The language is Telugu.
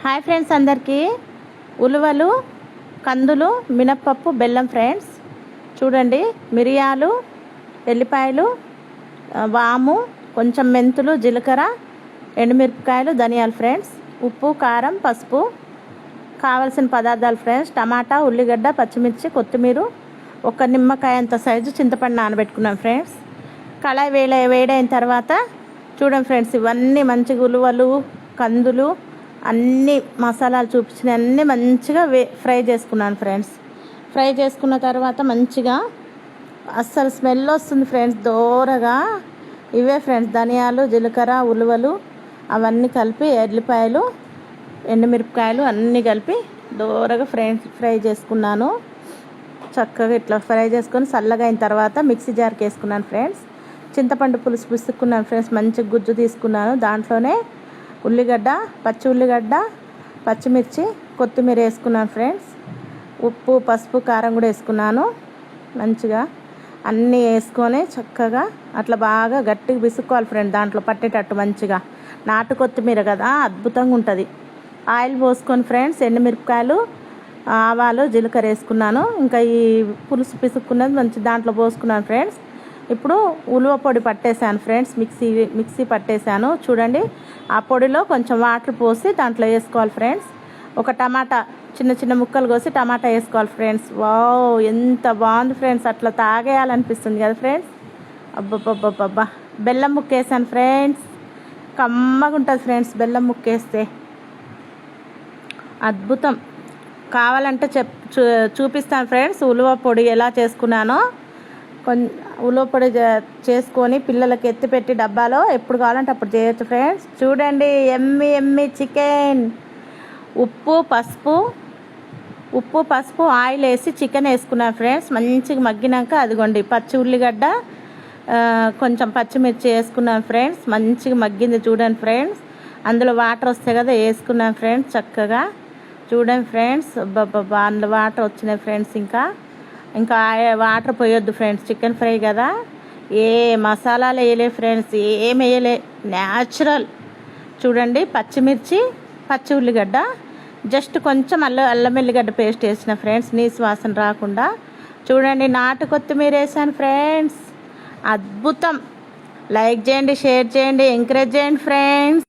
హాయ్ ఫ్రెండ్స్, అందరికీ ఉలువలు, కందులు, మినప్పప్పు, బెల్లం ఫ్రెండ్స్. చూడండి, మిరియాలు, ఎల్లిపాయలు, వాము, కొంచెం మెంతులు, జీలకర్ర, ఎండుమిరపకాయలు, ధనియాలు ఫ్రెండ్స్. ఉప్పు, కారం, పసుపు. కావలసిన పదార్థాలు ఫ్రెండ్స్: టమాటా, ఉల్లిగడ్డ, పచ్చిమిర్చి, కొత్తిమీర, ఒక నిమ్మకాయ అంత సైజు చింతపండు నానబెట్టుకున్నాం ఫ్రెండ్స్. కళాయి వేడైన తర్వాత చూడండి ఫ్రెండ్స్, ఇవన్నీ మంచిగా ఉలువలు, కందులు అన్నీ మసాలాలు చూపించిన అన్నీ మంచిగా ఫ్రై చేసుకున్నాను ఫ్రెండ్స్. ఫ్రై చేసుకున్న తర్వాత మంచిగా అస్సలు స్మెల్ వస్తుంది ఫ్రెండ్స్, దోరగా. ఇవే ఫ్రెండ్స్ ధనియాలు, జీలకర్ర, ఉలువలు అవన్నీ కలిపి, ఎల్లిపాయలు, ఎండుమిరపకాయలు అన్నీ కలిపి దోరగా ఫ్రై చేసుకున్నాను. చక్కగా ఇట్లా ఫ్రై చేసుకొని చల్లగా అయిన తర్వాత మిక్సీ జార్కి వేసుకున్నాను ఫ్రెండ్స్. చింతపండు పులుసు పిసుక్కున్నాను ఫ్రెండ్స్. మంచి గుజ్జు తీసుకున్నాను. దాంట్లోనే ఉల్లిగడ్డ, పచ్చి ఉల్లిగడ్డ, పచ్చిమిర్చి, కొత్తిమీర వేసుకున్నాను ఫ్రెండ్స్. ఉప్పు, పసుపు, కారం కూడా వేసుకున్నాను. మంచిగా అన్నీ వేసుకొని చక్కగా అట్లా బాగా గట్టిగా పిసుక్కోవాలి ఫ్రెండ్, దాంట్లో పట్టేటట్టు మంచిగా. నాటు కొత్తిమీర కదా, అద్భుతంగా ఉంటుంది. ఆయిల్ పోసుకొని ఫ్రెండ్స్, ఎండుమిరపకాయలు, ఆవాలు, జీలకర్ర వేసుకున్నాను. ఇంకా ఈ పులుసు పిసుక్కున్నది మంచి దాంట్లో పోసుకున్నాను ఫ్రెండ్స్. ఇప్పుడు ఉలువ పొడి పట్టేశాను ఫ్రెండ్స్, మిక్సీ పట్టేశాను. చూడండి, ఆ పొడిలో కొంచెం వాటర్ పోసి దాంట్లో వేసుకోవాలి ఫ్రెండ్స్. ఒక టమాటా చిన్న చిన్న ముక్కలు కోసి టమాటా వేసుకోవాలి ఫ్రెండ్స్. వావ్, ఎంత బాగుంది ఫ్రెండ్స్, అట్లా తాగేయాలనిపిస్తుంది కదా ఫ్రెండ్స్. అబ్బబ్బబ్బబ్బబ్బా. బెల్లం ముక్క వేసాను ఫ్రెండ్స్, కమ్మగా ఉంటుంది ఫ్రెండ్స్ బెల్లం ముక్క వేస్తే, అద్భుతం. కావాలంటే చూపిస్తాను ఫ్రెండ్స్ ఉలువ పొడి ఎలా చేసుకున్నానో. ఉలువ పొడి చేసుకొని పిల్లలకి ఎత్తిపెట్టి డబ్బాలో ఎప్పుడు కావాలంటే అప్పుడు చేయొచ్చు ఫ్రెండ్స్. చూడండి, ఎమ్మి చికెన్. ఉప్పు పసుపు ఆయిల్ వేసి చికెన్ వేసుకున్నాను ఫ్రెండ్స్. మంచిగా మగ్గినాక అదిగోండి పచ్చి ఉల్లిగడ్డ, కొంచెం పచ్చిమిర్చి వేసుకున్నాను ఫ్రెండ్స్. మంచిగా మగ్గింది చూడండి ఫ్రెండ్స్. అందులో వాటర్ వస్తాయి కదా, వేసుకున్నాను ఫ్రెండ్స్ చక్కగా. చూడండి ఫ్రెండ్స్, బాబా అందులో వాటర్ వచ్చినాయి ఫ్రెండ్స్. ఇంకా వాటర్ పోయొద్దు ఫ్రెండ్స్, చికెన్ ఫ్రై కదా. ఏ మసాలాలు వేయలే ఫ్రెండ్స్, ఏం వేయలే, న్యాచురల్. చూడండి, పచ్చిమిర్చి, పచ్చి ఉల్లిగడ్డ, జస్ట్ కొంచెం అల్లం ఎల్లిగడ్డ పేస్ట్ వేసిన ఫ్రెండ్స్, నీసు వాసన రాకుండా. చూడండి, నాటు కొత్తిమీర వేసాను ఫ్రెండ్స్, అద్భుతం. లైక్ చేయండి, షేర్ చేయండి, ఎంకరేజ్ చేయండి ఫ్రెండ్స్.